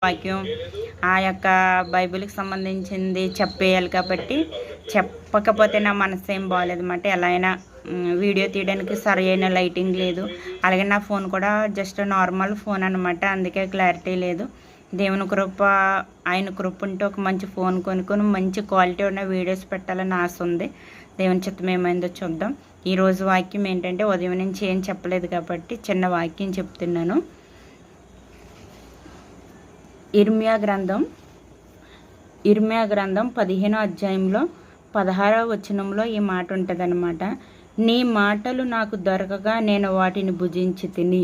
వాక్యం ఆ యొక్క బైబిల్కి సంబంధించింది చెప్పేయాలి కాబట్టి చెప్పకపోతే నా మనసు ఏం బాగాలేదు అన్నమాట. ఎలా అయినా వీడియో తీయడానికి సరైన లైటింగ్ లేదు, అలాగే నా ఫోన్ కూడా జస్ట్ నార్మల్ ఫోన్ అనమాట, అందుకే క్లారిటీ లేదు. దేవుని కృప, ఆయన కృప ఉంటే ఒక మంచి ఫోన్ కొనుక్కొని మంచి క్వాలిటీ ఉన్న వీడియోస్ పెట్టాలని ఆశ ఉంది. దేవుని చిత్తం ఏమైందో చూద్దాం. ఈరోజు వాక్యం ఏంటంటే, ఉదయం నుంచి ఏం చెప్పలేదు కాబట్టి చిన్న వాక్యం చెప్తున్నాను. ఇర్మియా గ్రంథం 15వ అధ్యాయంలో 16వ వచనంలో ఈ మాట ఉంటుందన్నమాట. నీ మాటలు నాకు దొరకగా నేను వాటిని భుజించి తిని,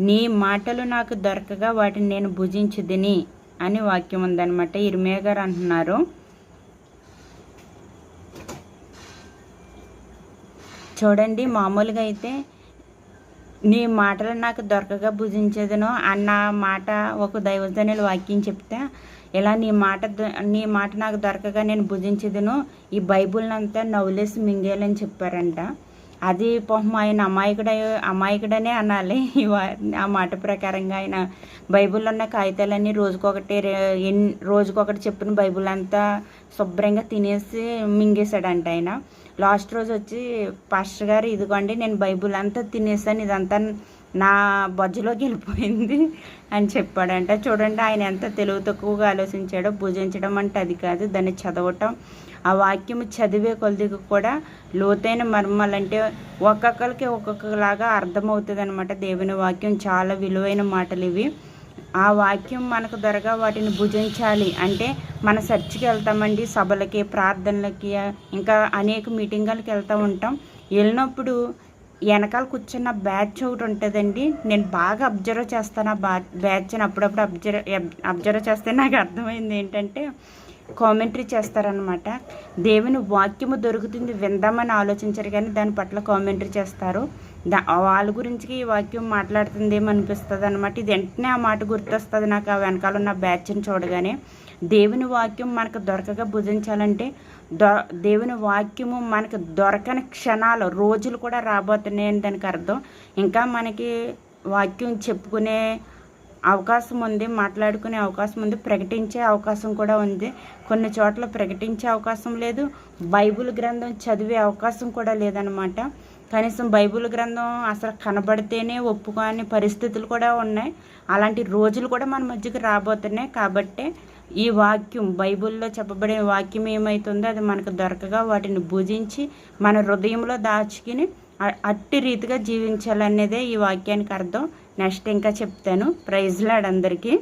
నీ మాటలు నాకు దొరకగా వాటిని నేను భుజించి తిని అని వాక్యం ఉందన్నమాట. ఇర్మియా గారు అంటున్నారు. చూడండి, మామూలుగా అయితే నీ మాటలు నాకు దొరకగా భుజించేదను అన్న మాట ఒక దైవజనులు వాక్యం చెప్తే, ఇలా నీ మాట నాకు దొరకగా నేను భుజించేదను, ఈ బైబుల్ని అంతా నవ్వులేసి మింగేయాలని చెప్పారంట. అది పాపం ఆయన అమాయకుడనే అనాలి. ఆ మాట ప్రకారంగా ఆయన బైబిల్లో ఉన్న కాగితాలన్నీ రోజుకొకటి చెప్పిన బైబిల్ అంతా శుభ్రంగా తినేసి మింగేశాడంట ఆయన. లాస్ట్ రోజు వచ్చి, పాస్టర్ గారు ఇదిగోండి నేను బైబిల్ అంతా తినేసాను, ఇదంతా నా బొజ్జలోకి వెళ్ళిపోయింది అని చెప్పాడంట. చూడండి ఆయన ఎంత తెలివి తక్కువగా ఆలోచించాడో. భుజించడం అంటే అది కాదు, దాన్ని చదవటం, ఆ వాక్యం చదివే కొద్దిగా కూడా లోతైన మర్మాలంటే ఒక్కొక్కరికి ఒక్కొక్కలాగా అర్థమవుతుంది అనమాట. దేవుని వాక్యం చాలా విలువైన మాటలు ఇవి. ఆ వాక్యం మనకు దొరగా వాటిని భుజించాలి అంటే మన చర్చికి వెళ్తామండి, సభలకి, ప్రార్థనలకి, ఇంకా అనేక మీటింగులకి వెళ్తూ ఉంటాం. వెళ్ళినప్పుడు వెనకాల కూర్చున్న బ్యాచ్ ఒకటి ఉంటుందండి. నేను బాగా అబ్జర్వ్ చేస్తాను ఆ బ్యాచ్ని. అప్పుడప్పుడు అబ్జర్వ్ చేస్తే నాకు అర్థమైంది ఏంటంటే, కామెంటరీ చేస్తారనమాట. దేవుని వాక్యము దొరుకుతుంది విందామని ఆలోచించరు, కానీ దాని పట్ల కామెంటరీ చేస్తారు. వాళ్ళ గురించి ఈ వాక్యం మాట్లాడుతుంది ఏమనిపిస్తుంది అనమాట. ఇది వెంటనే ఆ మాట గుర్తొస్తుంది నాకు ఆ వెనకాల ఉన్న బ్యాచ్ని చూడగానే. దేవుని వాక్యం మనకు దొరకగా భుజించాలంటే దేవుని వాక్యము మనకు దొరకని క్షణాలు, రోజులు కూడా రాబోతున్నాయని దానికి అర్థం. ఇంకా మనకి వాక్యం చెప్పుకునే అవకాశం ఉంది, మాట్లాడుకునే అవకాశం ఉంది, ప్రకటించే అవకాశం కూడా ఉంది. కొన్ని చోట్ల ప్రకటించే అవకాశం లేదు, బైబిల్ గ్రంథం చదివే అవకాశం కూడా లేదనమాట. కనీసం బైబిల్ గ్రంథం అసలు కనబడితేనే ఒప్పుకోని పరిస్థితులు కూడా ఉన్నాయి. అలాంటి రోజులు కూడా మన మధ్యకి రాబోతున్నాయి. కాబట్టి ఈ వాక్యం, బైబిల్లో చెప్పబడిన వాక్యం ఏమవుతుందో అది మనకు దొరకగా వాటిని భుజించి మన హృదయంలో దాచుకుని అట్టి రీతిగా జీవించాలనేదే ఈ వాక్యానికి అర్థం. నెక్స్ట్ ఇంకా చెప్తాను. ప్రైజ్ లార్డ్ అందరికీ.